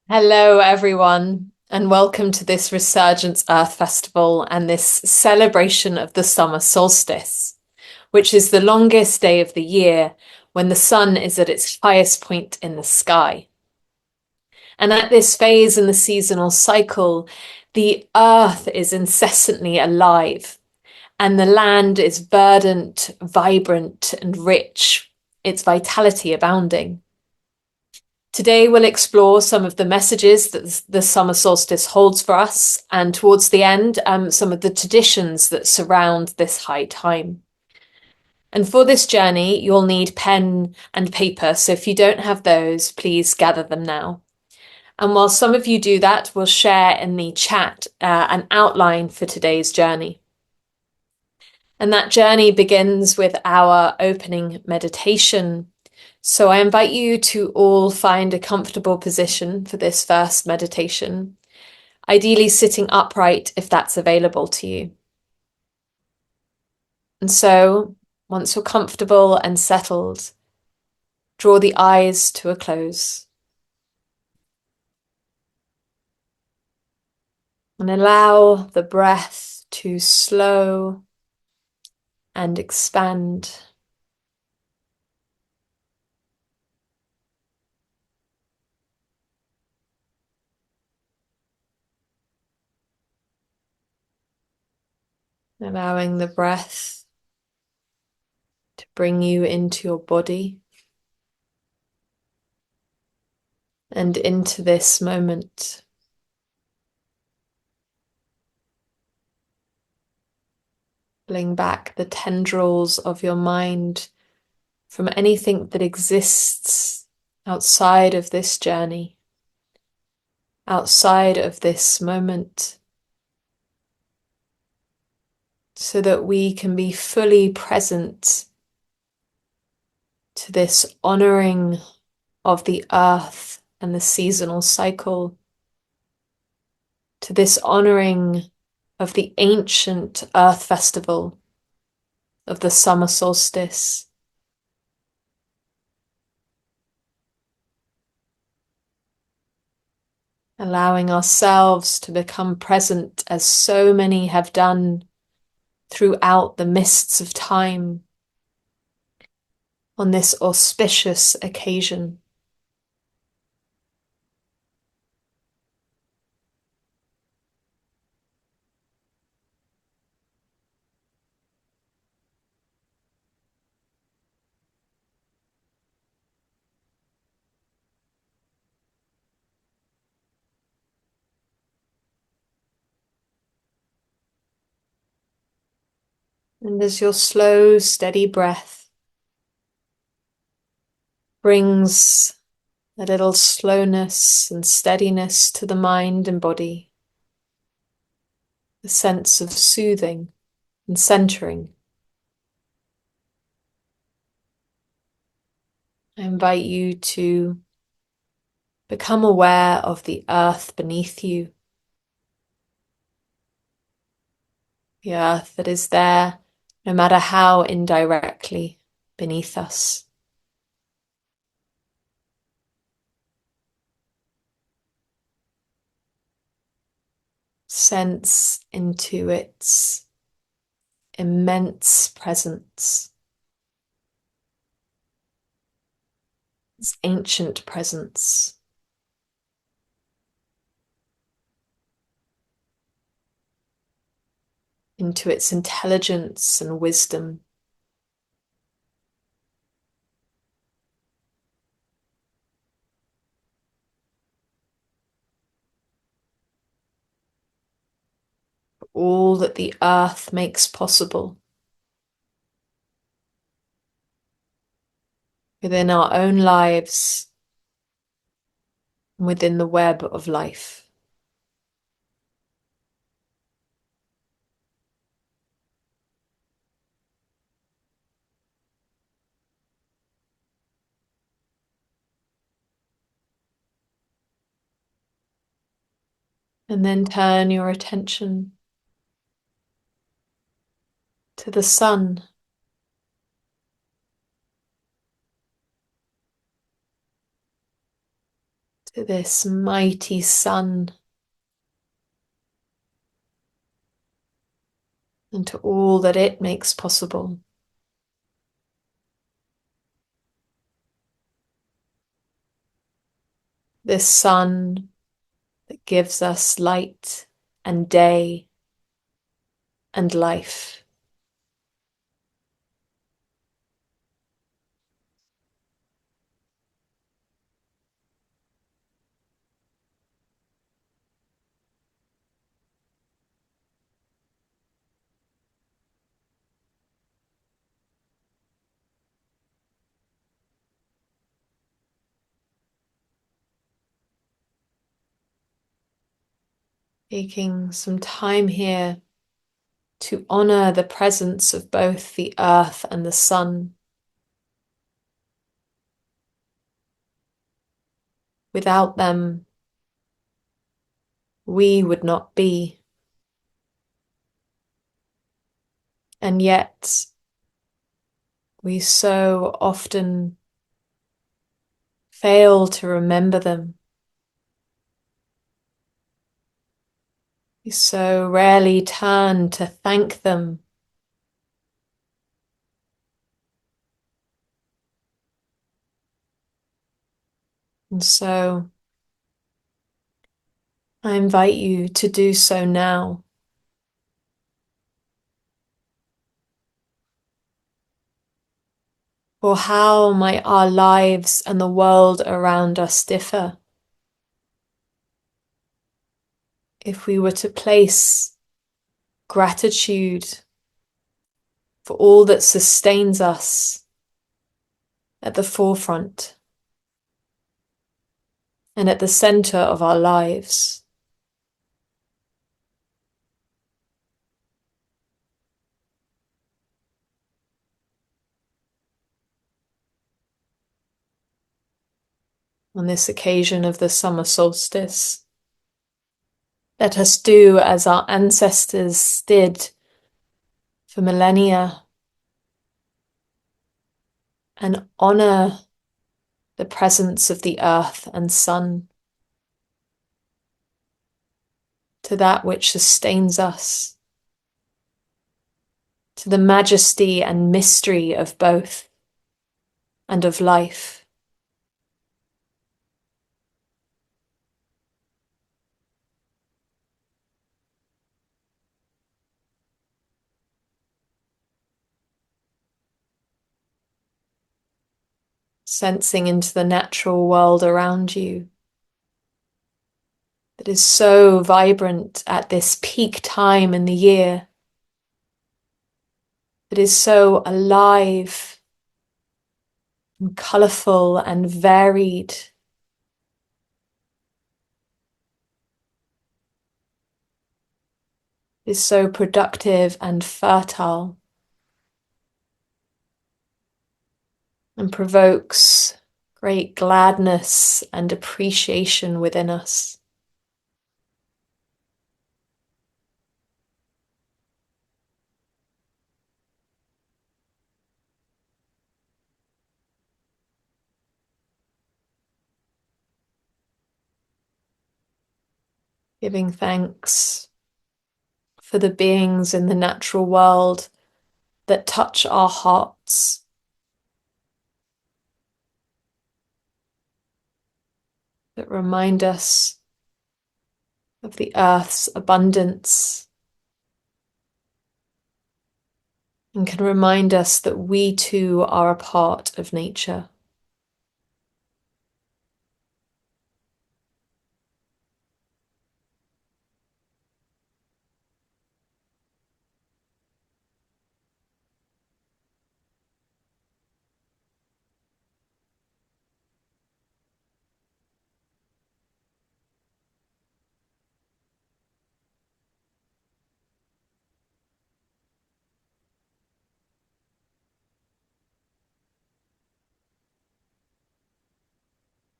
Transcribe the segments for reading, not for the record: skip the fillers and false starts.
Hello, everyone, and welcome to this Resurgence Earth Festival and this celebration of the summer solstice, which is the longest day of the year when the sun is at its highest point in the sky. And at this phase in the seasonal cycle, the earth is incessantly alive and the land is verdant, vibrant, and rich, its vitality abounding. Today, we'll explore some of the messages that the summer solstice holds for us, and towards the end, some of the traditions that surround this high time. And for this journey, you'll need pen and paper. So if you don't have those, please gather them now. And while some of you do that, we'll share in the chat an outline for today's journey. And that journey begins with our opening meditation. So I invite you to all find a comfortable position for this first meditation, ideally sitting upright if that's available to you. And so, once you're comfortable and settled, draw the eyes to a close and allow the breath to slow and expand. Allowing the breath to bring you into your body and into this moment. Pulling back the tendrils of your mind from anything that exists outside of this journey, outside of this moment, so that we can be fully present to this honoring of the earth and the seasonal cycle, to this honoring of the ancient earth festival of the summer solstice. Allowing ourselves to become present as so many have done throughout the mists of time on this auspicious occasion. And as your slow, steady breath brings a little slowness and steadiness to the mind and body, a sense of soothing and centering, I invite you to become aware of the earth beneath you, the earth that is there, no matter how indirectly, beneath us. Sense into its immense presence, its ancient presence. Into its intelligence and wisdom. All that the earth makes possible within our own lives and within the web of life. And then turn your attention to the sun, to this mighty sun, and to all that it makes possible. This sun that gives us light and day and life. Taking some time here to honor the presence of both the earth and the sun. Without them, we would not be. And yet, we so often fail to remember them. We so rarely turn to thank them. And so, I invite you to do so now. For how might our lives and the world around us differ if we were to place gratitude for all that sustains us at the forefront and at the center of our lives? On this occasion of the summer solstice, let us do as our ancestors did for millennia and honor the presence of the earth and sun, to that which sustains us, to the majesty and mystery of both and of life. Sensing into the natural world around you that is so vibrant at this peak time in the year, that is so alive and colourful and varied. Is so productive and fertile, and provokes great gladness and appreciation within us. Giving thanks for the beings in the natural world that touch our hearts, that remind us of the earth's abundance, and can remind us that we too are a part of nature.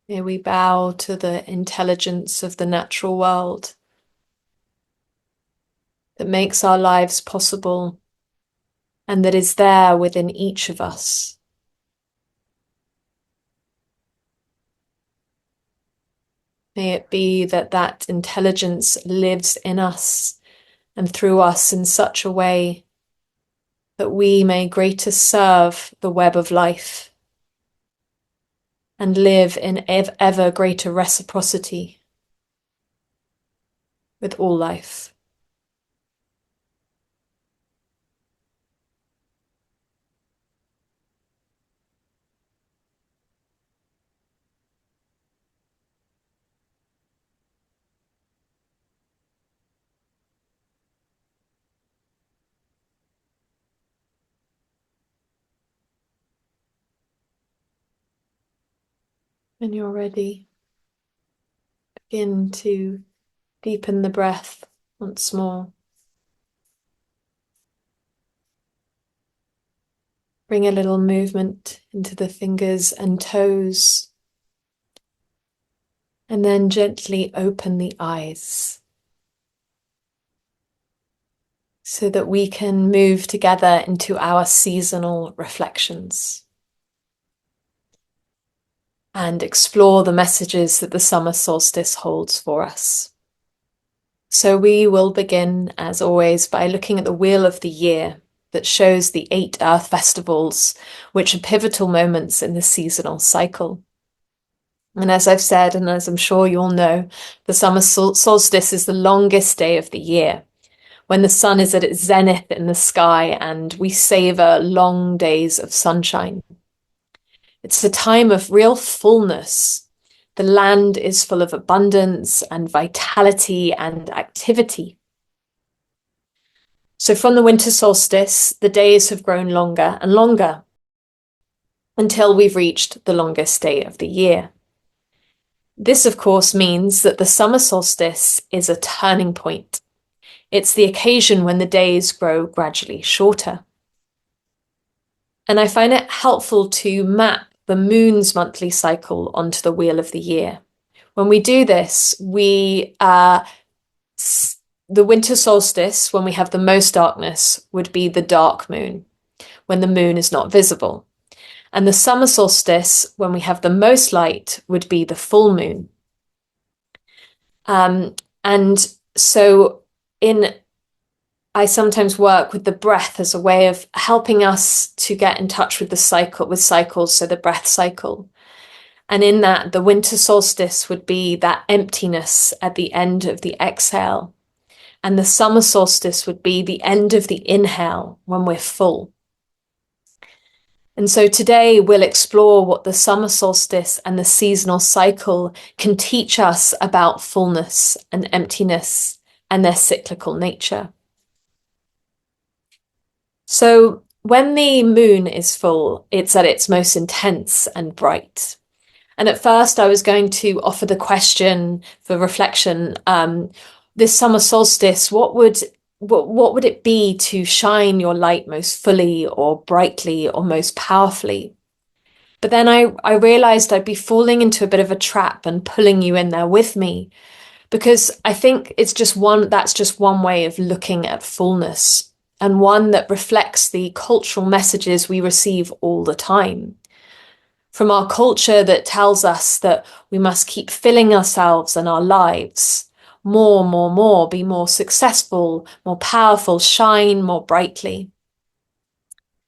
May we bow to the intelligence of the natural world that makes our lives possible and that is there within each of us. May it be that that intelligence lives in us and through us in such a way that we may greater serve the web of life and live in ever greater reciprocity with all life. When you're ready, begin to deepen the breath once more. Bring a little movement into the fingers and toes, and then gently open the eyes so that we can move together into our seasonal reflections and explore the messages that the summer solstice holds for us. So we will begin, as always, by looking at the wheel of the year that shows the 8 earth festivals, which are pivotal moments in the seasonal cycle. And as I've said, and as I'm sure you all know, the summer solstice is the longest day of the year, when the sun is at its zenith in the sky and we savor long days of sunshine. It's a time of real fullness. The land is full of abundance and vitality and activity. So from the winter solstice, the days have grown longer and longer until we've reached the longest day of the year. This, of course, means that the summer solstice is a turning point. It's the occasion when the days grow gradually shorter. And I find it helpful to map the moon's monthly cycle onto the wheel of the year. When we do this, the winter solstice, when we have the most darkness, would be the dark moon, when the moon is not visible. And the summer solstice, when we have the most light, would be the full moon. And so I sometimes work with the breath as a way of helping us to get in touch with cycles, so the breath cycle. And in that, the winter solstice would be that emptiness at the end of the exhale. And the summer solstice would be the end of the inhale when we're full. And so today we'll explore what the summer solstice and the seasonal cycle can teach us about fullness and emptiness and their cyclical nature. So when the moon is full, it's at its most intense and bright. And at first I was going to offer the question for reflection, this summer solstice, what would it be to shine your light most fully or brightly or most powerfully? But then I realized I'd be falling into a bit of a trap and pulling you in there with me, because I think that's just one way of looking at fullness, and one that reflects the cultural messages we receive all the time. From our culture that tells us that we must keep filling ourselves and our lives. More, be more successful, more powerful, shine more brightly.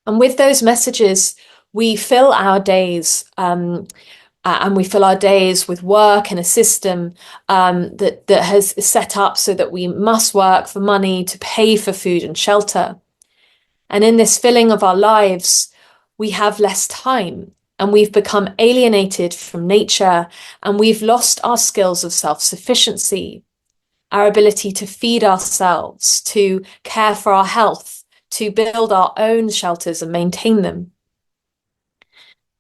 And with those messages, we fill our days, and we fill our days with work and a system that has set up so that we must work for money to pay for food and shelter. And in this filling of our lives, we have less time, and we've become alienated from nature, and we've lost our skills of self-sufficiency, our ability to feed ourselves, to care for our health, to build our own shelters and maintain them.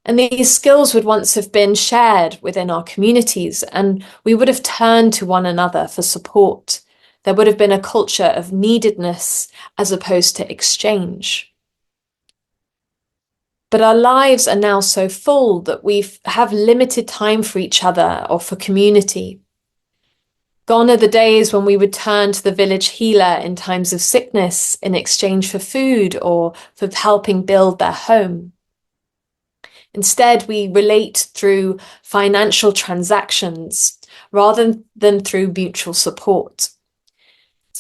And these skills would once have been shared within our communities, and we would have turned to one another for support. There would have been a culture of neededness as opposed to exchange. But our lives are now so full that we have limited time for each other or for community. Gone are the days when we would turn to the village healer in times of sickness in exchange for food or for helping build their home. Instead, we relate through financial transactions rather than through mutual support.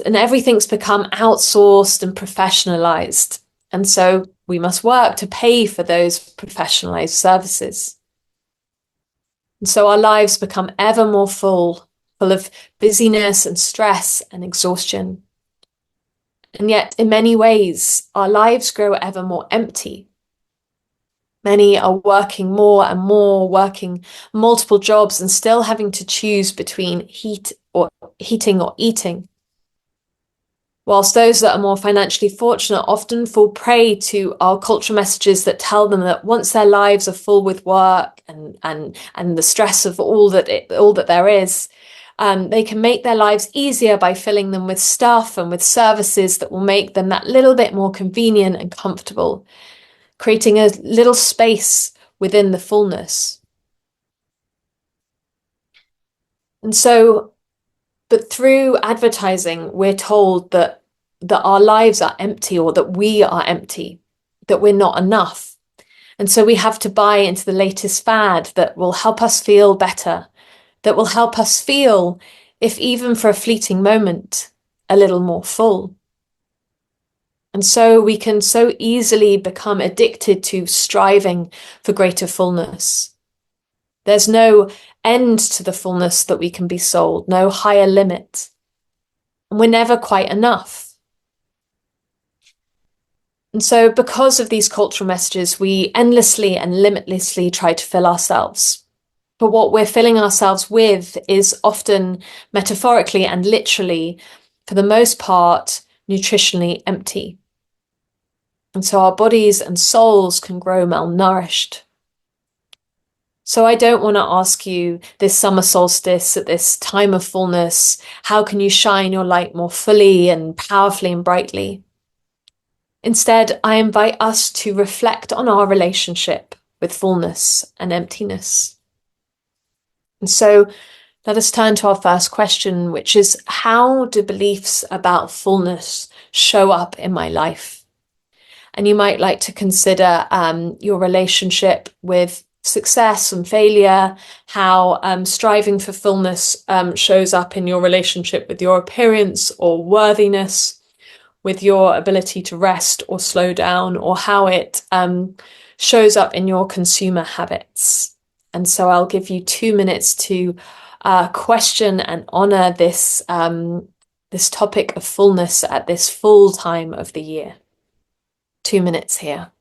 And everything's become outsourced and professionalized. And so we must work to pay for those professionalized services. And so our lives become ever more full of busyness and stress and exhaustion. And yet, in many ways, our lives grow ever more empty. Many are working more and more, working multiple jobs and still having to choose between heating or eating. Whilst those that are more financially fortunate often fall prey to our cultural messages that tell them that once their lives are full with work and the stress of all that there is, they can make their lives easier by filling them with stuff and with services that will make them that little bit more convenient and comfortable, creating a little space within the fullness. And so, but through advertising, we're told that our lives are empty or that we are empty, that we're not enough. And so we have to buy into the latest fad that will help us feel better, that will help us feel, if even for a fleeting moment, a little more full. And so we can so easily become addicted to striving for greater fullness. There's no end to the fullness that we can be sold, no higher limit. And we're never quite enough. And so, because of these cultural messages, we endlessly and limitlessly try to fill ourselves. But what we're filling ourselves with is often metaphorically and literally, for the most part, nutritionally empty. And so our bodies and souls can grow malnourished. So I don't want to ask you this summer solstice at this time of fullness, how can you shine your light more fully and powerfully and brightly? Instead, I invite us to reflect on our relationship with fullness and emptiness. And so let us turn to our first question, which is, how do beliefs about fullness show up in my life? And you might like to consider your relationship with success and failure, how striving for fullness shows up in your relationship with your appearance or worthiness, with your ability to rest or slow down, or how it shows up in your consumer habits. And so I'll give you 2 minutes to question and honor this topic of fullness at this full time of the year. 2 minutes here.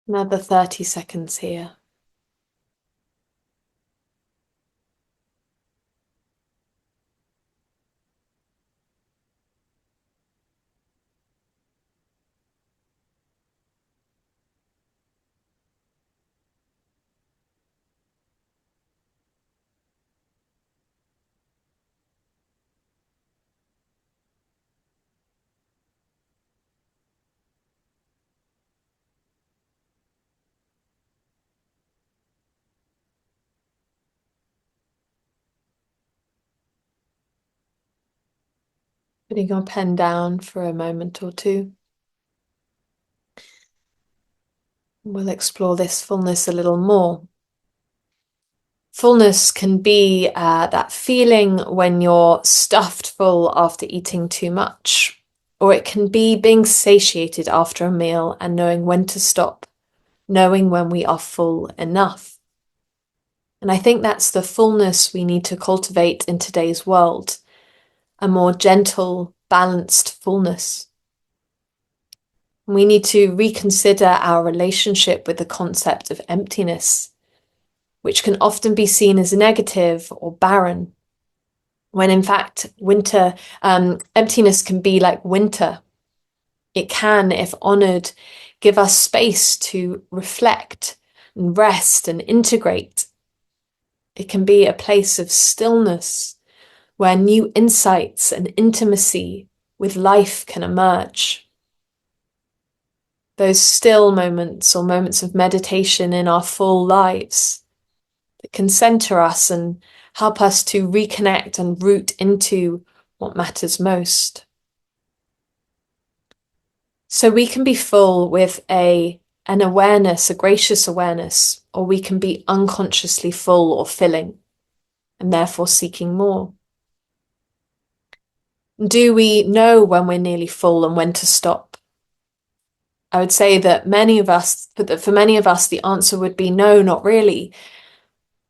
Another 30 seconds here. Putting your pen down for a moment or two. We'll explore this fullness a little more. Fullness can be that feeling when you're stuffed full after eating too much, or it can be being satiated after a meal and knowing when to stop, knowing when we are full enough. And I think that's the fullness we need to cultivate in today's world, a more gentle, balanced fullness. We need to reconsider our relationship with the concept of emptiness, which can often be seen as negative or barren, when in fact, emptiness can be like winter. It can, if honored, give us space to reflect and rest and integrate. It can be a place of stillness where new insights and intimacy with life can emerge. Those still moments or moments of meditation in our full lives that can center us and help us to reconnect and root into what matters most. So we can be full with an awareness, a gracious awareness, or we can be unconsciously full or filling and therefore seeking more. Do we know when we're nearly full and when to stop? I would say that for many of us, the answer would be no, not really,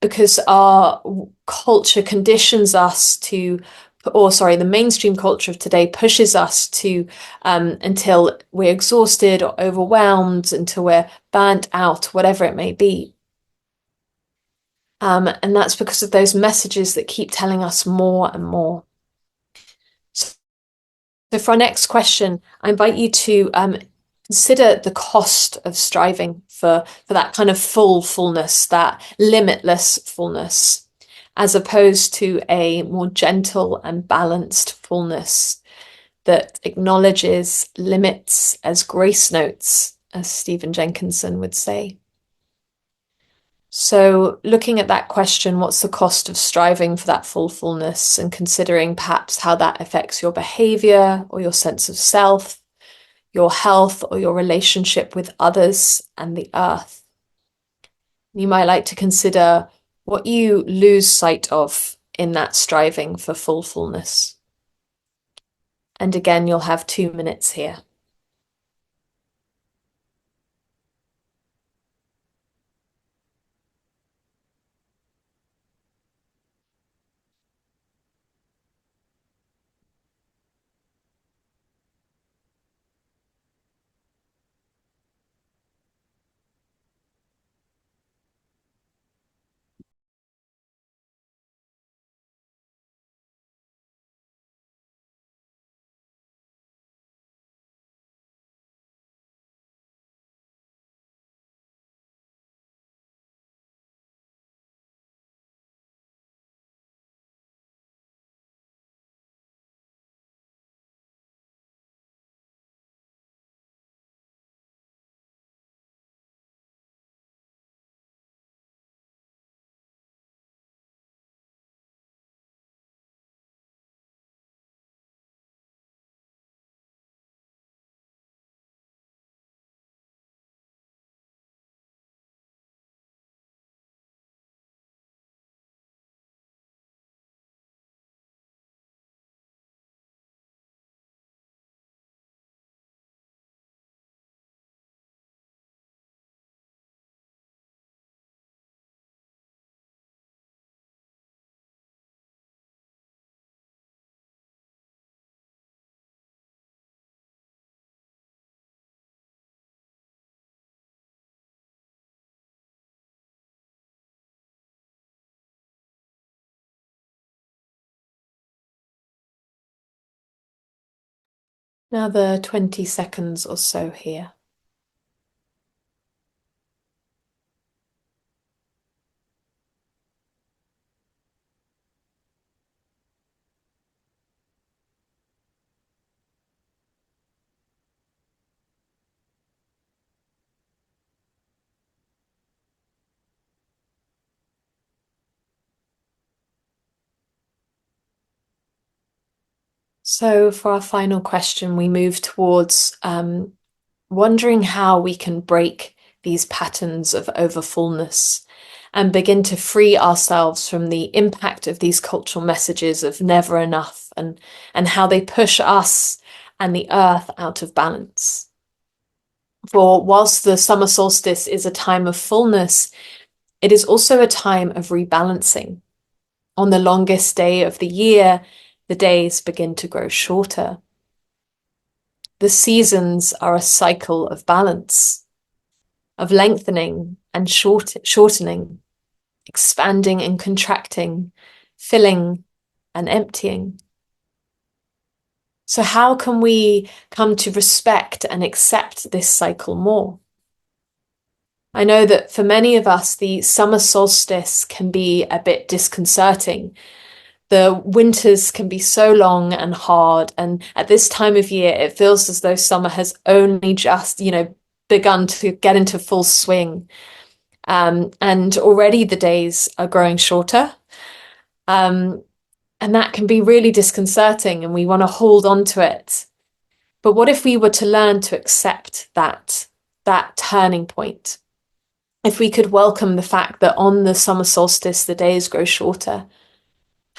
because our culture conditions us to, the mainstream culture of today pushes us to, until we're exhausted or overwhelmed, until we're burnt out, whatever it may be. And that's because of those messages that keep telling us more and more. So for our next question, I invite you to consider the cost of striving for that kind of fullness, that limitless fullness, as opposed to a more gentle and balanced fullness that acknowledges limits as grace notes, as Stephen Jenkinson would say. So looking at that question, what's the cost of striving for that fullness, and considering perhaps how that affects your behavior or your sense of self, your health or your relationship with others and the earth. You might like to consider what you lose sight of in that striving for fullness. And again, you'll have 2 minutes here. Another 20 seconds or so here. So, for our final question, we move towards wondering how we can break these patterns of overfullness and begin to free ourselves from the impact of these cultural messages of never enough and how they push us and the earth out of balance. For whilst the summer solstice is a time of fullness, it is also a time of rebalancing. On the longest day of the year, the days begin to grow shorter. The seasons are a cycle of balance, of lengthening and shortening, expanding and contracting, filling and emptying. So how can we come to respect and accept this cycle more? I know that for many of us, the summer solstice can be a bit disconcerting. The winters can be so long and hard, and at this time of year, it feels as though summer has only just, begun to get into full swing. And already the days are growing shorter. And that can be really disconcerting, and we want to hold on to it. But what if we were to learn to accept that turning point? If we could welcome the fact that on the summer solstice, the days grow shorter,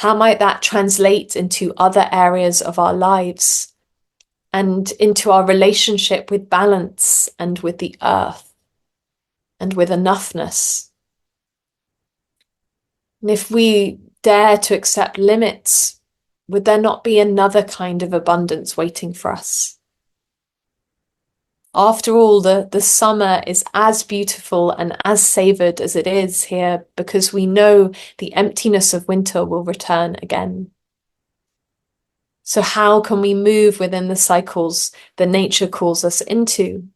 how might that translate into other areas of our lives and into our relationship with balance and with the earth and with enoughness? And if we dare to accept limits, would there not be another kind of abundance waiting for us? After all, the summer is as beautiful and as savoured as it is here because we know the emptiness of winter will return again. So how can we move within the cycles that nature calls us into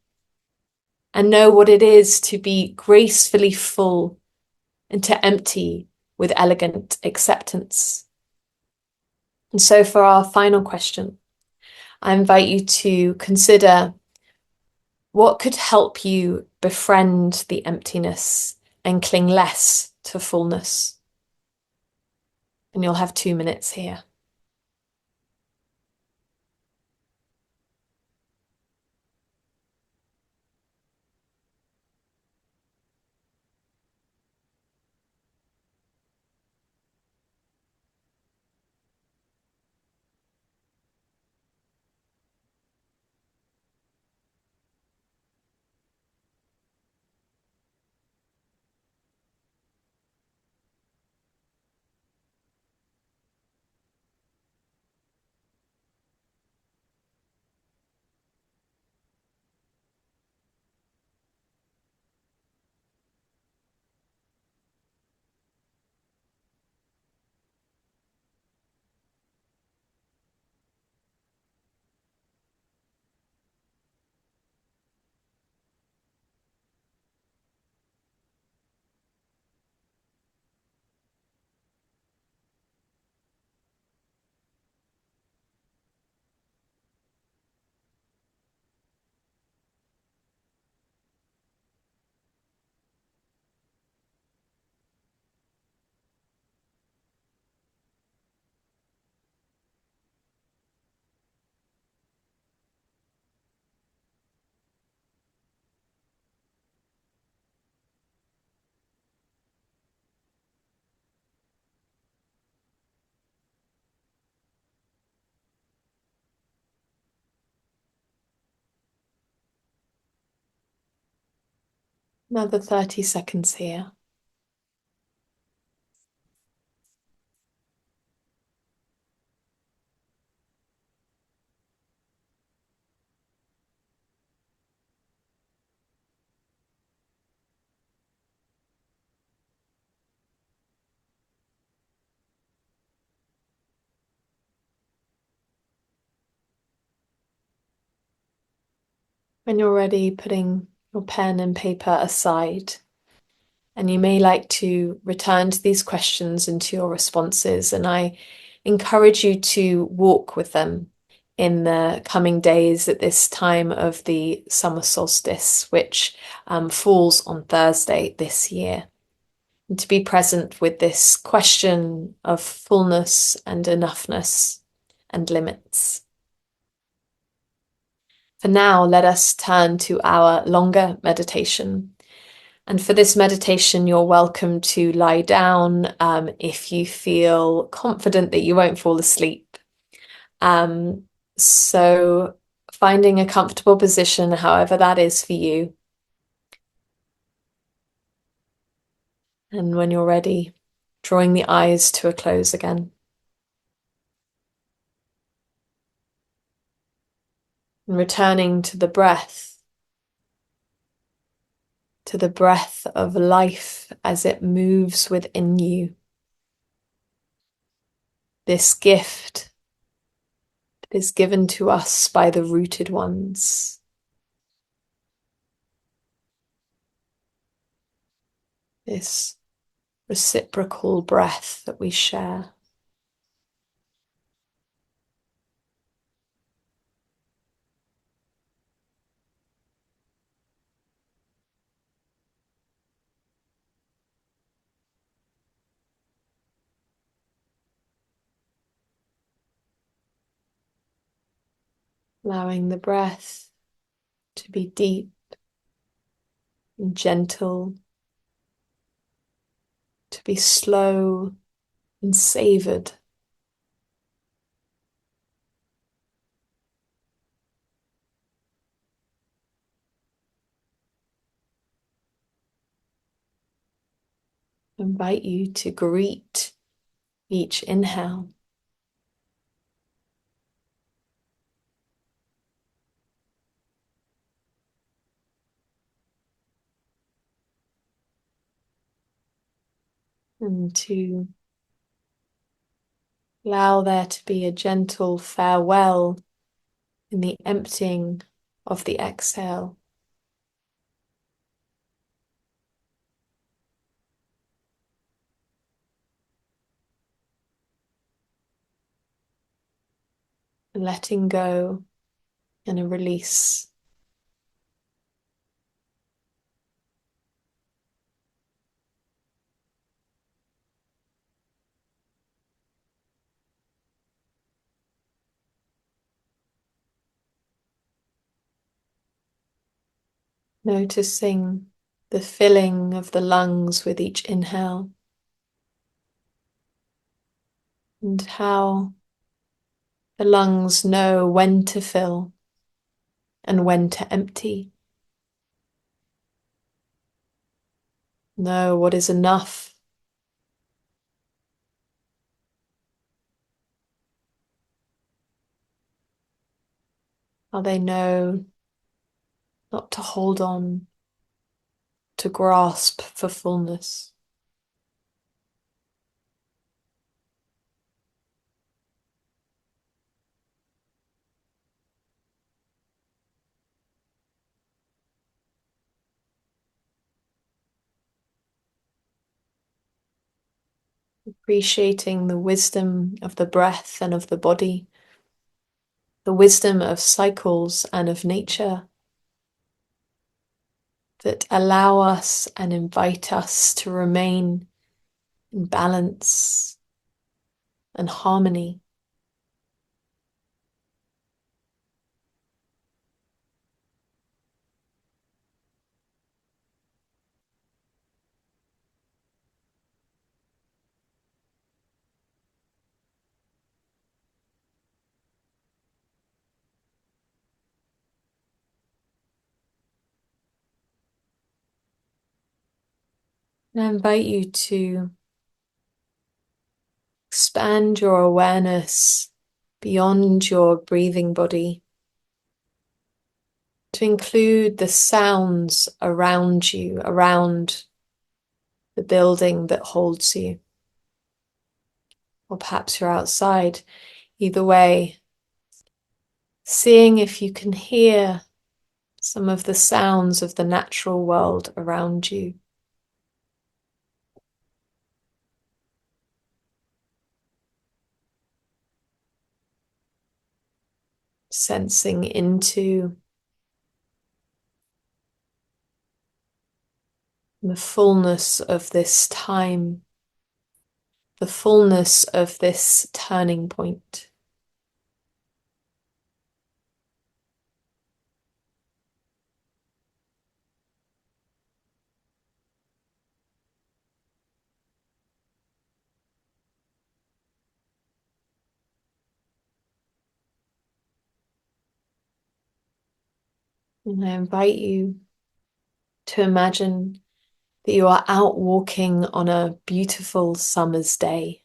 and know what it is to be gracefully full and to empty with elegant acceptance? And so for our final question, I invite you to consider what could help you befriend the emptiness and cling less to fullness? And you'll have 2 minutes here. Another 30 seconds here. When you're ready, putting your pen and paper aside, and you may like to return to these questions and to your responses, and I encourage you to walk with them in the coming days at this time of the summer solstice, which falls on Thursday this year. And to be present with this question of fullness and enoughness and limits. For now, let us turn to our longer meditation. And for this meditation, you're welcome to lie down if you feel confident that you won't fall asleep. So finding a comfortable position, however that is for you. And when you're ready, drawing the eyes to a close again. And returning to the breath of life as it moves within you. This gift that is given to us by the rooted ones. This reciprocal breath that we share. Allowing the breath to be deep and gentle, to be slow and savoured. I invite you to greet each inhale and to allow there to be a gentle farewell in the emptying of the exhale. Letting go and a release. Noticing the filling of the lungs with each inhale and how the lungs know when to fill and when to empty. Know what is enough. How they know not to hold on, to grasp for fullness. Appreciating the wisdom of the breath and of the body, the wisdom of cycles and of nature that allow us and invite us to remain in balance and harmony. And I invite you to expand your awareness beyond your breathing body, to include the sounds around you, around the building that holds you. Or perhaps you're outside. Either way, seeing if you can hear some of the sounds of the natural world around you. Sensing into the fullness of this time, the fullness of this turning point. And I invite you to imagine that you are out walking on a beautiful summer's day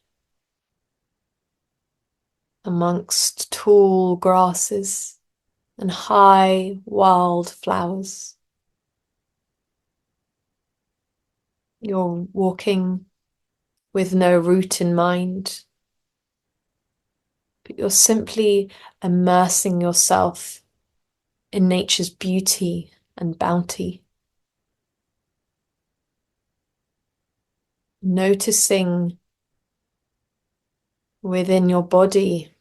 amongst tall grasses and high wild flowers. You're walking with no route in mind, but you're simply immersing yourself in nature's beauty and bounty. Noticing within your body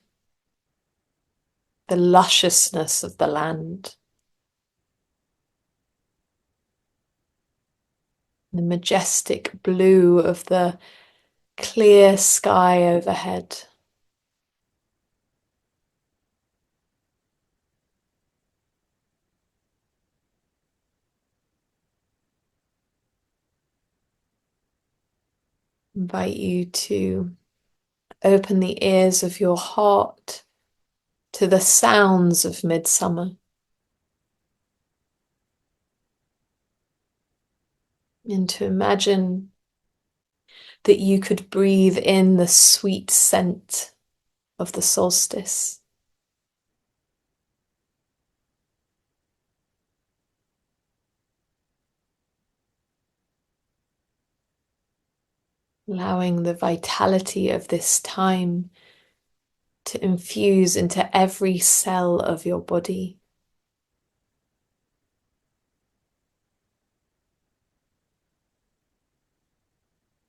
the lusciousness of the land, the majestic blue of the clear sky overhead. Invite you to open the ears of your heart to the sounds of midsummer, and to imagine that you could breathe in the sweet scent of the solstice. Allowing the vitality of this time to infuse into every cell of your body.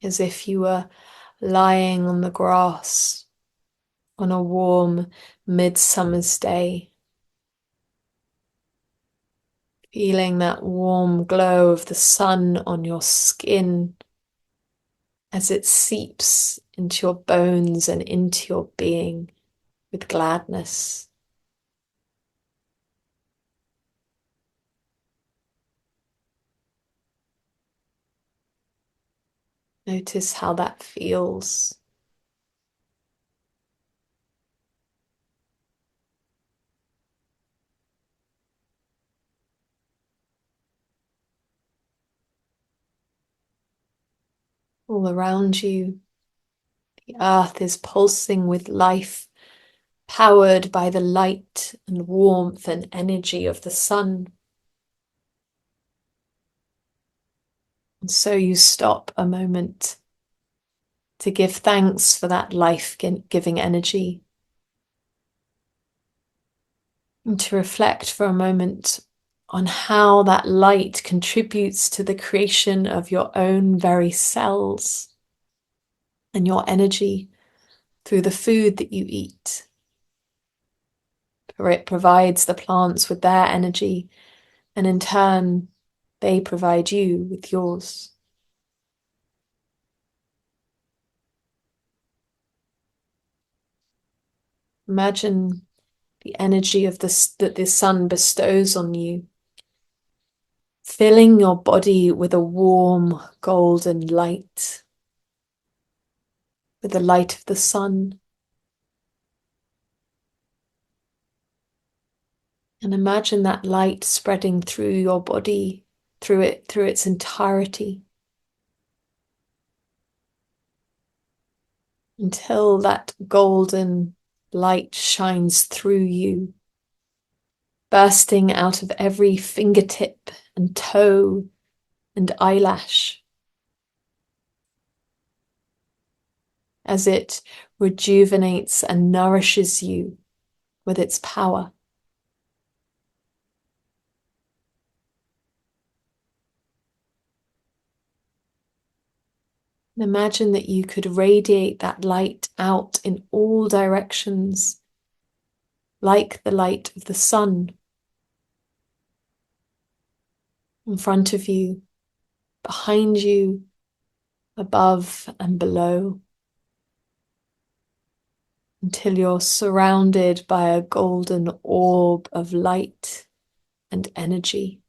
As if you were lying on the grass on a warm midsummer's day, feeling that warm glow of the sun on your skin as it seeps into your bones and into your being with gladness. Notice how that feels. All around you, the earth is pulsing with life, powered by the light and warmth and energy of the sun. And so you stop a moment to give thanks for that life-giving energy, and to reflect for a moment on how that light contributes to the creation of your own very cells and your energy through the food that you eat. For it provides the plants with their energy, and in turn, they provide you with yours. Imagine the energy of that the sun bestows on you, filling your body with a warm golden light, with the light of the sun. And imagine that light spreading through your body, through its entirety, until that golden light shines through you, bursting out of every fingertip and toe and eyelash, as it rejuvenates and nourishes you with its power. And imagine that you could radiate that light out in all directions, like the light of the sun, in front of you, behind you, above and below, until you're surrounded by a golden orb of light and energy.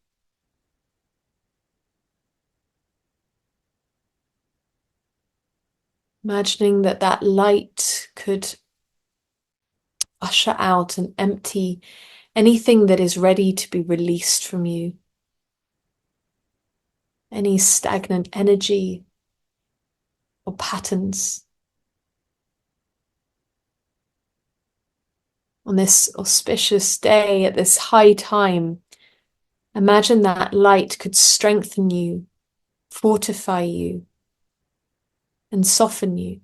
Imagining that that light could usher out and empty anything that is ready to be released from you, any stagnant energy or patterns. On this auspicious day, at this high time, imagine that light could strengthen you, fortify you, and soften you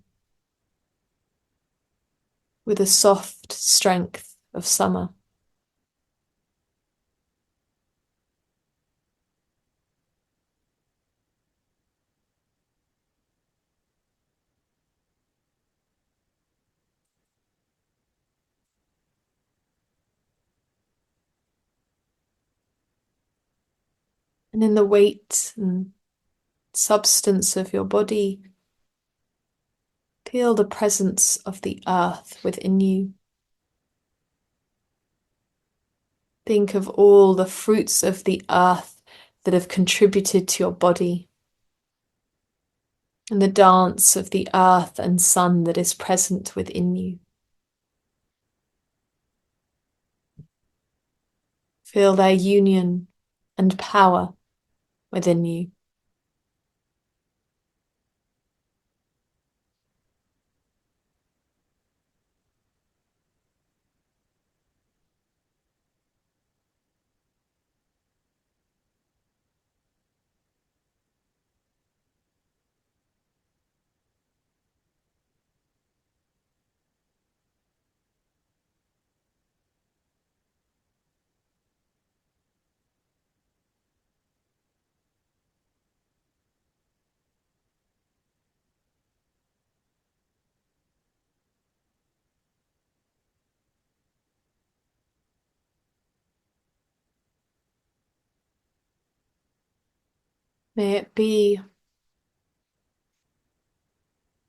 with the soft strength of summer. And in the weight and substance of your body, feel the presence of the earth within you. Think of all the fruits of the earth that have contributed to your body, and the dance of the earth and sun that is present within you. Feel their union and power within you. May it be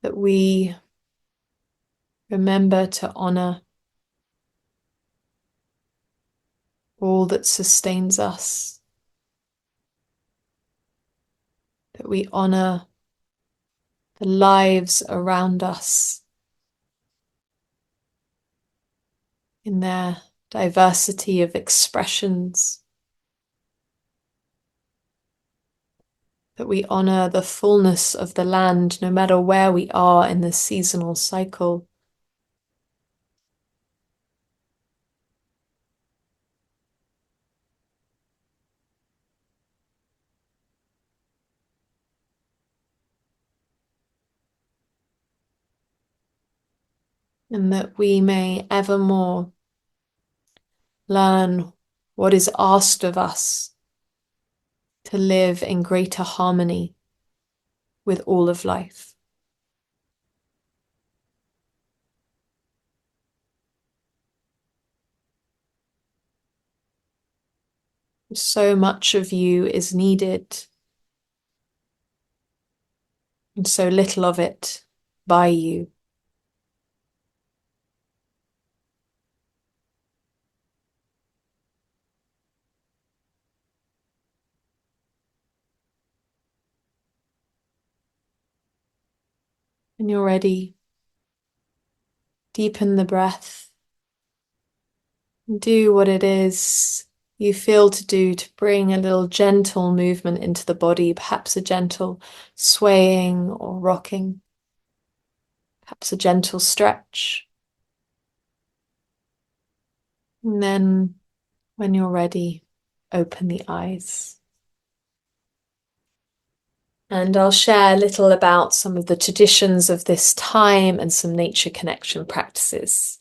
that we remember to honor all that sustains us, that we honor the lives around us in their diversity of expressions, that we honor the fullness of the land no matter where we are in the seasonal cycle. And that we may evermore learn what is asked of us to live in greater harmony with all of life. So much of you is needed, and so little of it by you. When you're ready, deepen the breath. Do what it is you feel to do to bring a little gentle movement into the body, perhaps a gentle swaying or rocking, perhaps a gentle stretch. And then, when you're ready, open the eyes. And I'll share a little about some of the traditions of this time and some nature connection practices.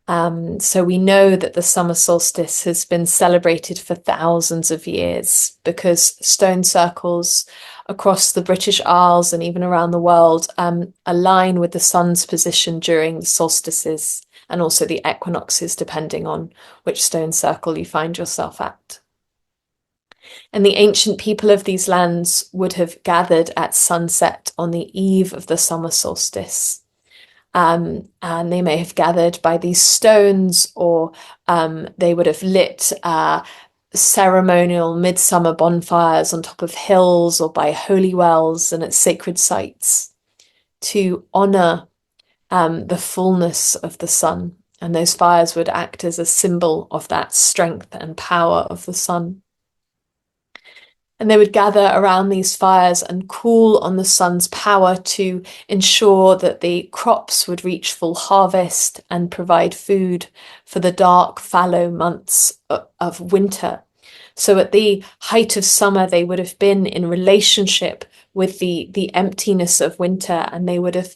So we know that the summer solstice has been celebrated for thousands of years because stone circles across the British Isles and even around the world align with the sun's position during the solstices and also the equinoxes, depending on which stone circle you find yourself at. And the ancient people of these lands would have gathered at sunset on the eve of the summer solstice. And they may have gathered by these stones, or they would have lit ceremonial midsummer bonfires on top of hills or by holy wells and at sacred sites to honor the fullness of the sun And those fires would act as a symbol of that strength and power of the sun. And they would gather around these fires and call on the sun's power to ensure that the crops would reach full harvest and provide food for the dark, fallow months of winter. So at the height of summer, they would have been in relationship with the emptiness of winter, and they would have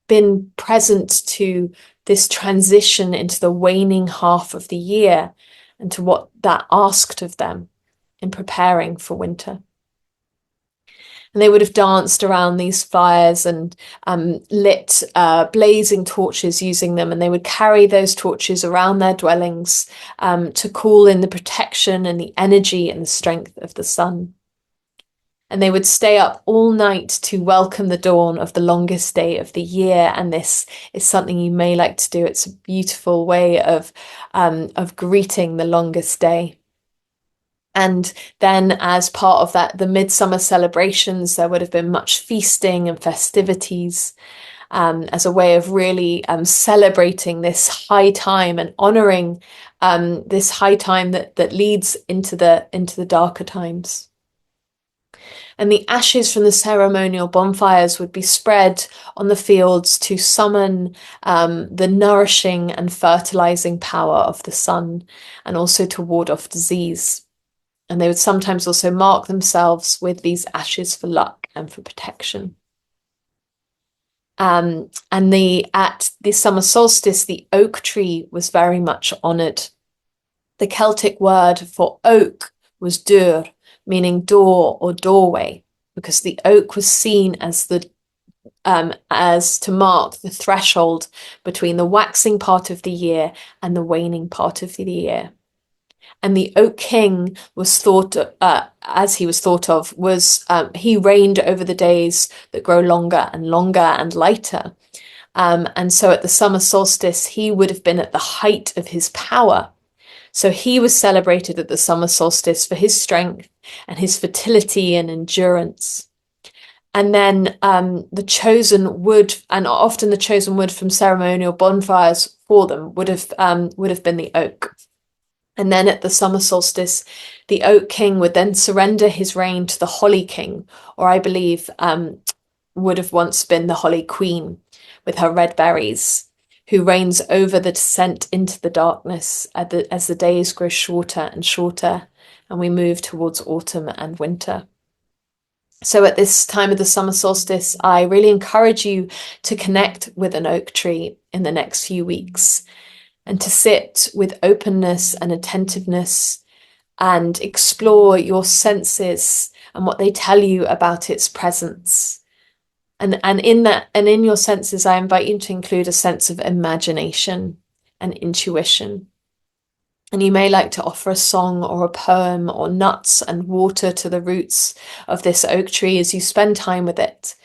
been present to this transition into the waning half of the year and to what that asked of them in preparing for winter. And they would have danced around these fires and lit blazing torches using them, and they would carry those torches around their dwellings to call in the protection and the energy and the strength of the sun. And they would stay up all night to welcome the dawn of the longest day of the year. And this is something you may like to do. It's a beautiful way of greeting the longest day. And then as part of that, the midsummer celebrations, there would have been much feasting and festivities as a way of really celebrating this high time and honouring this high time that leads into the darker times. And the ashes from the ceremonial bonfires would be spread on the fields to summon the nourishing and fertilizing power of the sun, and also to ward off disease. And they would sometimes also mark themselves with these ashes for luck and for protection. And at the summer solstice, the oak tree was very much honoured. The Celtic word for oak was dur, meaning door or doorway, because the oak was seen as as to mark the threshold between the waxing part of the year and the waning part of the year. And the Oak King was as he was thought of, was he reigned over the days that grow longer and longer and lighter. And so at the summer solstice, he would have been at the height of his power. So he was celebrated at the summer solstice for his strength and his fertility and endurance. And then the chosen wood, and often the chosen wood from ceremonial bonfires for them, would have been the oak. And then at the summer solstice, the Oak King would then surrender his reign to the Holly King, or I believe would have once been the Holly Queen with her red berries, who reigns over the descent into the darkness as the days grow shorter and shorter, and we move towards autumn and winter. So at this time of the summer solstice, I really encourage you to connect with an oak tree in the next few weeks, and to sit with openness and attentiveness and explore your senses and what they tell you about its presence. And in your senses, I invite you to include a sense of imagination and intuition. And you may like to offer a song or a poem or nuts and water to the roots of this oak tree as you spend time with it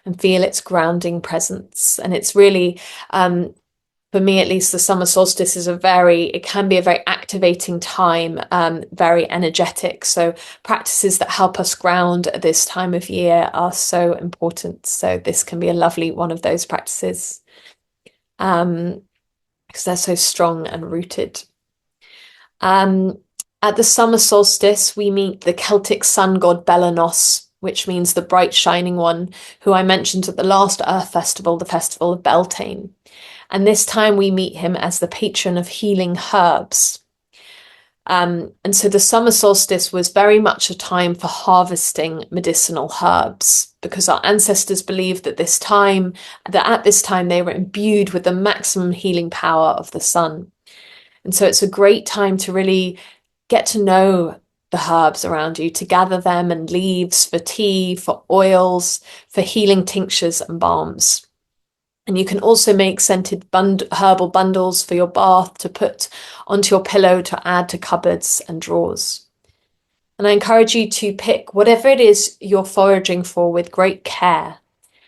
and feel its grounding presence. And it's really, for me at least, the summer solstice is it can be a very activating time, very energetic. So practices that help us ground at this time of year are so important. So this can be a lovely one of those practices, because they're so strong and rooted. At the summer solstice, we meet the Celtic sun god Belanos, which means the bright shining one, who I mentioned at the last Earth Festival, the Festival of Beltane. And this time we meet him as the patron of healing herbs. And so the summer solstice was very much a time for harvesting medicinal herbs, because our ancestors believed that at this time they were imbued with the maximum healing power of the sun. And so it's a great time to really get to know the herbs around you, to gather them and leaves for tea, for oils, for healing tinctures and balms. And you can also make scented herbal bundles for your bath to put onto your pillow to add to cupboards and drawers. And I encourage you to pick whatever it is you're foraging for with great care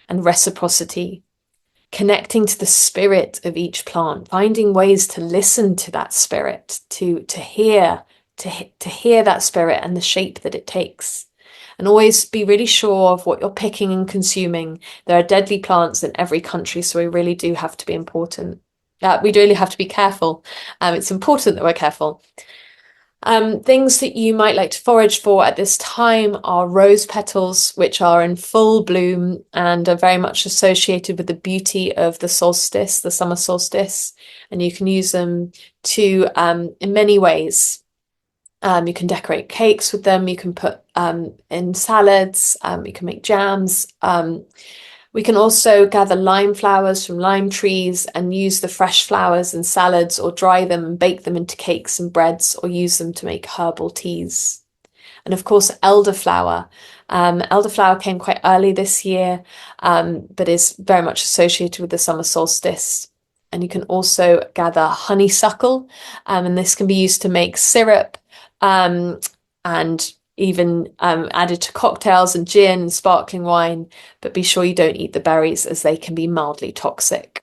and reciprocity, connecting to the spirit of each plant, finding ways to listen to that spirit, to hear that spirit and the shape that it takes. And always be really sure of what you're picking and consuming. There are deadly plants in every country, so we really do have to be important. we really have to be careful. It's important that we're careful. Things that you might like to forage for at this time are rose petals, which are in full bloom and are very much associated with the beauty of the solstice, the summer solstice. And you can use them to in many ways. You can decorate cakes with them. You can put in salads. You can make jams. We can also gather lime flowers from lime trees and use the fresh flowers in salads, or dry them and bake them into cakes and breads, or use them to make herbal teas. And of course, elderflower. Elderflower came quite early this year, but is very much associated with the summer solstice. And you can also gather honeysuckle, and this can be used to make syrup, and even added to cocktails and gin and sparkling wine, but be sure you don't eat the berries as they can be mildly toxic.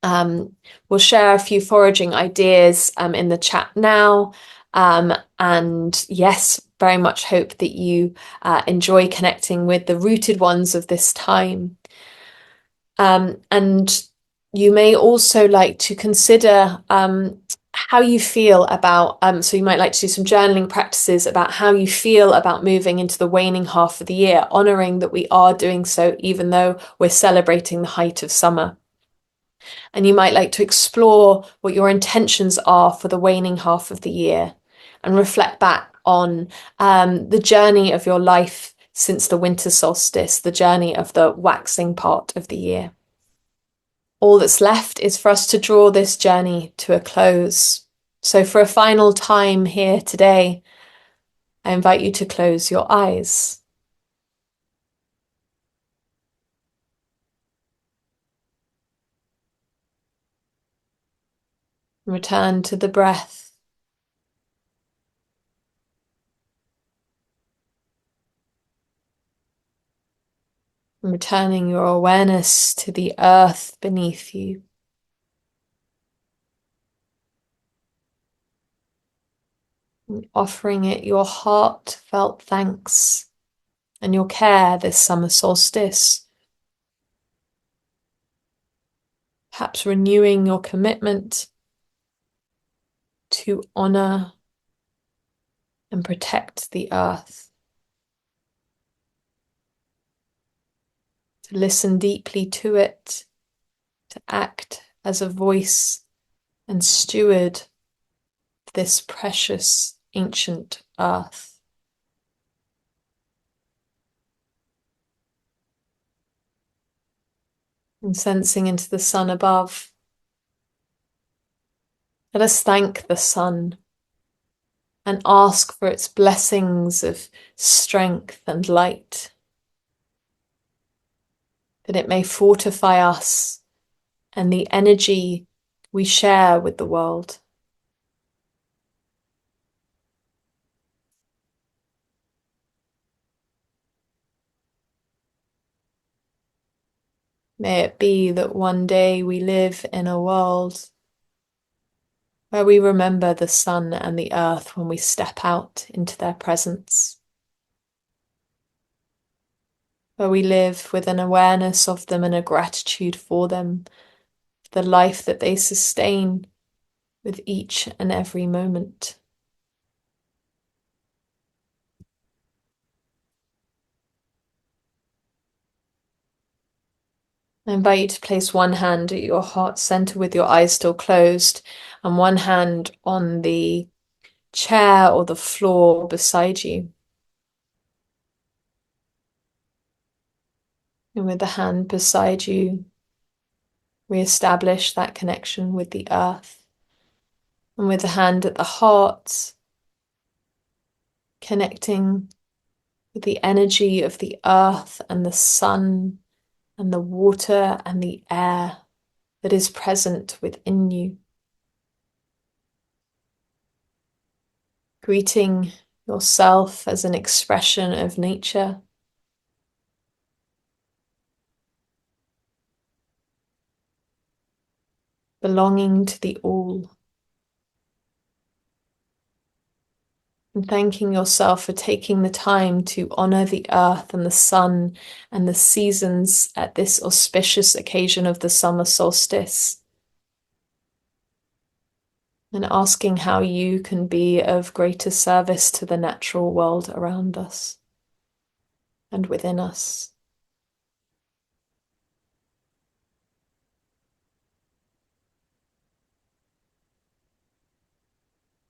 We'll share a few foraging ideas in the chat now. And yes, very much hope that you enjoy connecting with the rooted ones of this time. And you may also like to consider how you feel about, so you might like to do some journaling practices about how you feel about moving into the waning half of the year, honouring that we are doing so even though we're celebrating the height of summer. And you might like to explore what your intentions are for the waning half of the year and reflect back on the journey of your life since the winter solstice, the journey of the waxing part of the year. All that's left is for us to draw this journey to a close. So for a final time here today, I invite you to close your eyes. Return to the breath. Returning your awareness to the earth beneath you. And offering it your heartfelt thanks and your care this summer solstice. Perhaps renewing your commitment to honour and protect the earth. To listen deeply to it, to act as a voice and steward of this precious ancient earth. And sensing into the sun above, let us thank the sun and ask for its blessings of strength and light, that it may fortify us and the energy we share with the world. May it be that one day we live in a world where we remember the sun and the earth when we step out into their presence, where we live with an awareness of them and a gratitude for them, for the life that they sustain with each and every moment. I invite you to place one hand at your heart center with your eyes still closed, and one hand on the chair or the floor beside you. And with the hand beside you, re-establish that connection with the earth. And with the hand at the heart, connecting with the energy of the earth and the sun and the water and the air that is present within you. Greeting yourself as an expression of nature. Belonging to the all. And thanking yourself for taking the time to honour the earth and the sun and the seasons at this auspicious occasion of the summer solstice. and asking how you can be of greater service to the natural world around us and within us.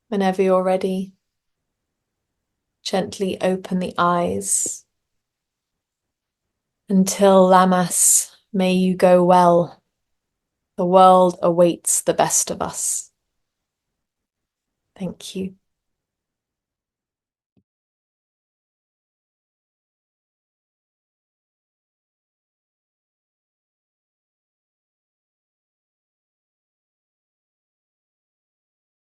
Whenever you're ready, gently open the eyes. Until Lamas, may you go well. The world awaits the best of us. Thank you.